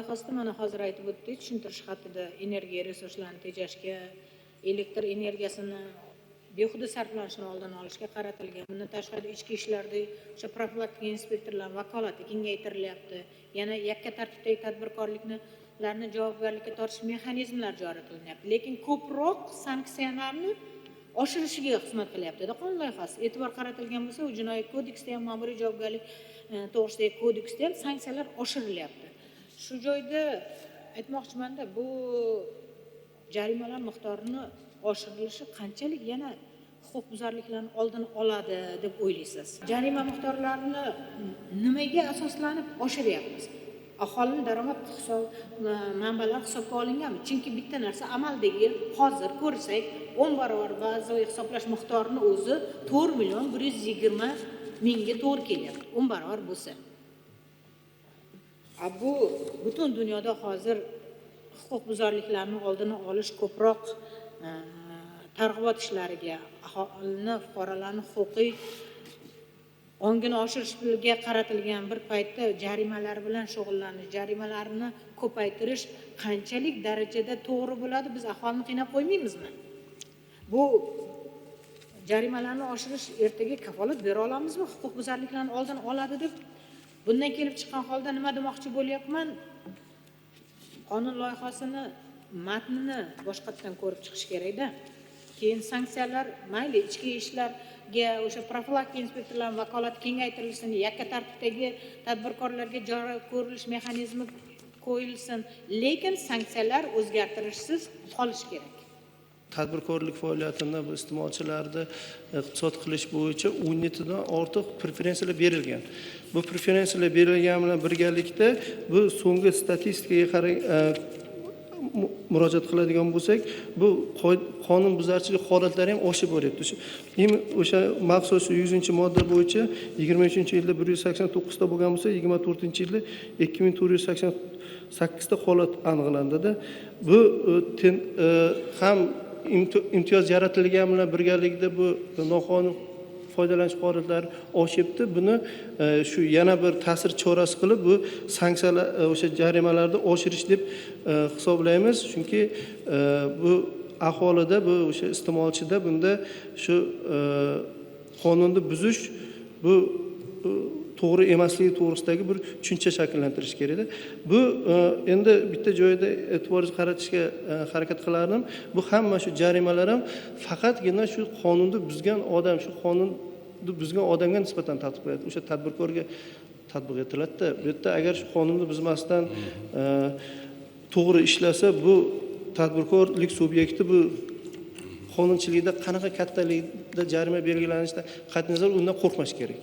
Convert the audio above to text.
loyihasida mana hozir aytib o'tdik, tushuntirish xatida energiya resurslarini tejashga, elektr energiyasini behuda sarflanishini oldini olishga qaratilgan. Bundan tashqari ichki ishlarda o'sha profilaktika inspektorlar vakolati kengaytirilyapti. Yana yakka tartibdagi tadbirkorliklarni javobgarlikka tortish mexanizmlari joriy qilinyapti. Lekin ko'proq sanksiyalarni oshirishiga xizmat qilyapti. Qonun loyihasi e'tibor qaratilgan bo'lsa, u jinoyat kodeksida ham, ma'muriy javobgarlik to'g'risidagi kodeksda ham sanksiyalar oshirilyapti. Shu joyda aytmoqchimanda, bu jarimalar miqdorini oshirilishi qanchalik yana huquqbuzarliklarning oldini oladi deb o'ylaysiz? Jarima miqdorlarini nimaga asoslanib oshiryapmiz? Aholining daromad manbalari hisobga olinganmi? Chunki bitta narsa amaldagi hozir ko'rsak 10 barobar bazaviy hisoblash miqdorini o'zi 4 million 120 mingga to'g'ri kelyapti. 10 barobar bo'lsa. Bu butun dunyoda hozir huquqbuzarliklarning oldini olish ko'proq targ'ibot ishlariga, aholini, fuqarolarning huquqiy ongini oshirishga qaratilgan bir paytda jarimalar bilan shug'ullanish, jarimalarni ko'paytirish qanchalik darajada to'g'ri bo'ladi? Biz aholini qiynab qo'ymaymizmi? Bu jarimalarni oshirish ertaga kafolat bera olamizmi? Huquqbuzarliklarning oldini oladi deb. Bundan kelib chiqqan holda nima demoqchi bo'lyapman? Qonun loyihasini matnini boshqatdan ko'rib chiqish kerak-da. Keyin sanksiyalar mayli ichki ishlarga o'sha profilaktika inspektorlarining vakolati kengaytirilsin, yakka tartibdagi tadbirkorlarga joriy ko'rilish mexanizmi qo'yilsin, lekin sanksiyalar o'zgartirishsiz qolishi kerak. Tadbirkorlik faoliyatini bu iste'molchilarni iqtisod qilish bo'yicha 17 dan ortiq preferensiyalar berilgan. Bu preferensiyalar berilgani bilan birgalikda bu so'nggi statistikaga murojaat qiladigan bo'lsak, bu qonun buzarchilik holatlari ham oshib boryapti. O'sha maxsus 100-modda bo'yicha 23-yilda 189 ta bo'lgan bo'lsa, 24-yilda 2488 ta holat aniqlandi. Bu ham imtiyoz yaratilgani bilan birgalikda bu noqonuniy foydalanish holatlari oshyapti. Buni shu yana bir ta'sir chorasi qilib bu sanksiyalar o'sha jarimalarni oshirish deb hisoblaymiz. Chunki bu aholida, bu o'sha iste'molchida bunda shu qonunni buzish bu to'g'ri emasligi to'g'risidagi bir tushuncha shakllantirish kerak. Bu endi bitta joyda e'tiboringizni qaratishga harakat qilardim. Bu hamma shu jarimalar ham faqatgina shu qonunni buzgan odam, shu qonunni buzgan odamga nisbatan tatbiq qilinadi. O'sha tadbirkorga tatbiq etiladi-da. Bu yerda agar shu qonunni buzmasdan to'g'ri ishlasa, bu tadbirkorlik subyekti bu qonunchilikda qanaqa kattalikda jarima belgilanishidan qat'iy nazar undan qo'rqmash kerak.